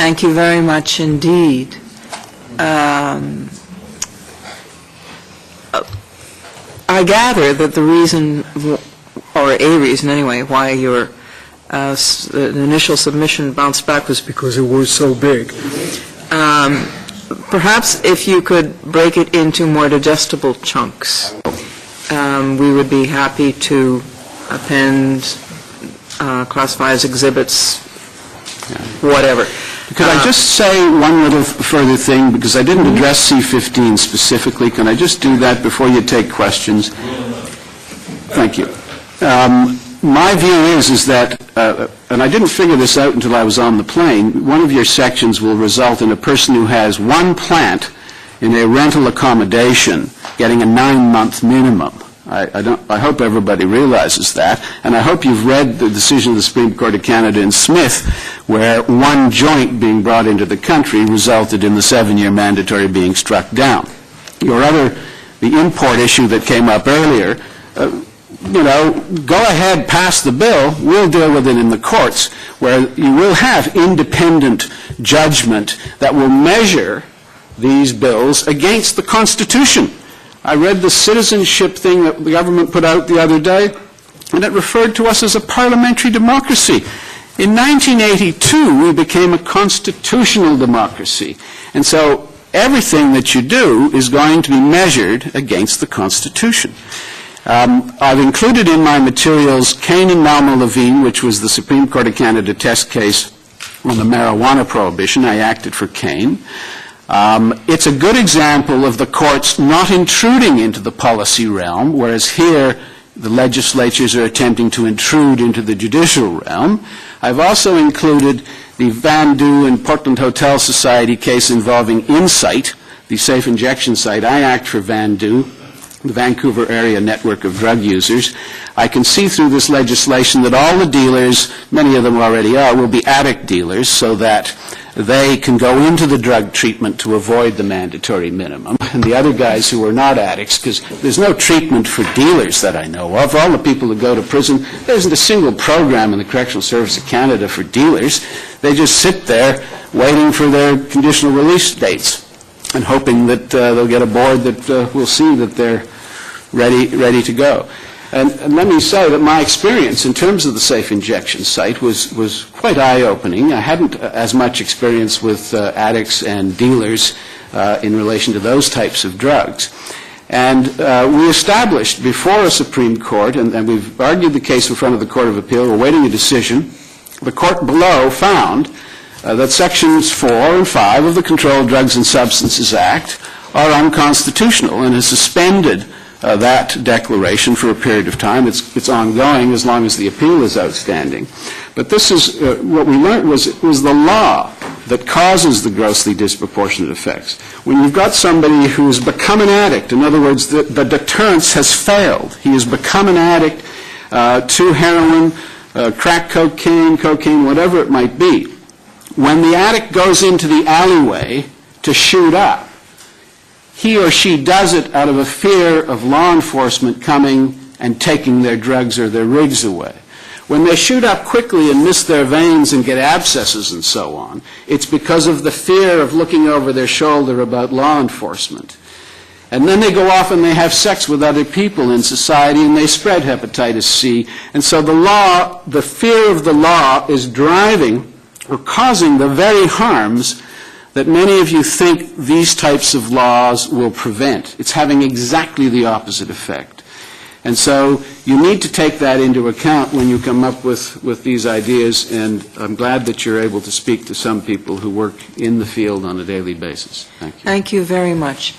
Thank you very much indeed. I gather that the reason, or a reason anyway, why your initial submission bounced back was because it was so big. Perhaps if you could break it into more digestible chunks, we would be happy to append, classify as exhibits, whatever. Could I just say one little further thing, because I didn't address C-15 specifically. Can I just do that before you take questions? Thank you. My view is that, and I didn't figure this out until I was on the plane, one of your sections will result in a person who has one plant in a rental accommodation getting a 9-month minimum. I hope everybody realizes that, and I hope you've read the decision of the Supreme Court of Canada in Smith, where one joint being brought into the country resulted in the 7-year mandatory being struck down. The import issue that came up earlier, go ahead, pass the bill, we'll deal with it in the courts, where you will have independent judgment that will measure these bills against the Constitution. I read the citizenship thing that the government put out the other day, and it referred to us as a parliamentary democracy. In 1982, we became a constitutional democracy. And so everything that you do is going to be measured against the Constitution. I've included in my materials Kane and Malma-Levine, which was the Supreme Court of Canada test case on the marijuana prohibition. I acted for Kane. It's a good example of the courts not intruding into the policy realm, whereas here the legislatures are attempting to intrude into the judicial realm. I've also included the Van Du and Portland Hotel Society case involving Insight, the safe injection site. I act for Van Du, the Vancouver area network of drug users. I can see through this legislation that all the dealers, many of them already are, will be addict dealers so that they can go into the drug treatment to avoid the mandatory minimum. And the other guys who are not addicts, because there's no treatment for dealers that I know of. All the people who go to prison, there isn't a single program in the Correctional Service of Canada for dealers. They just sit there waiting for their conditional release dates and hoping that they'll get a board that will see that they're ready to go. And let me say that my experience in terms of the safe injection site was quite eye-opening. I hadn't as much experience with addicts and dealers in relation to those types of drugs. And we established before a Supreme Court, and we've argued the case in front of the Court of Appeal, we're waiting a decision. The court below found that Sections 4 and 5 of the Controlled Drugs and Substances Act are unconstitutional and has suspended that declaration for a period of time. It's ongoing as long as the appeal is outstanding. But this is what we learned was it was the law that causes the grossly disproportionate effects. When you've got somebody who's become an addict, in other words, the deterrence has failed. He has become an addict to heroin, crack cocaine, whatever it might be. When the addict goes into the alleyway to shoot up, he or she does it out of a fear of law enforcement coming and taking their drugs or their rigs away. When they shoot up quickly and miss their veins and get abscesses and so on, it's because of the fear of looking over their shoulder about law enforcement. And then they go off and they have sex with other people in society and they spread hepatitis C. And so the fear of the law is driving or causing the very harms that many of you think these types of laws will prevent. It's having exactly the opposite effect. And so you need to take that into account when you come up with these ideas, and I'm glad that you're able to speak to some people who work in the field on a daily basis. Thank you. Thank you very much.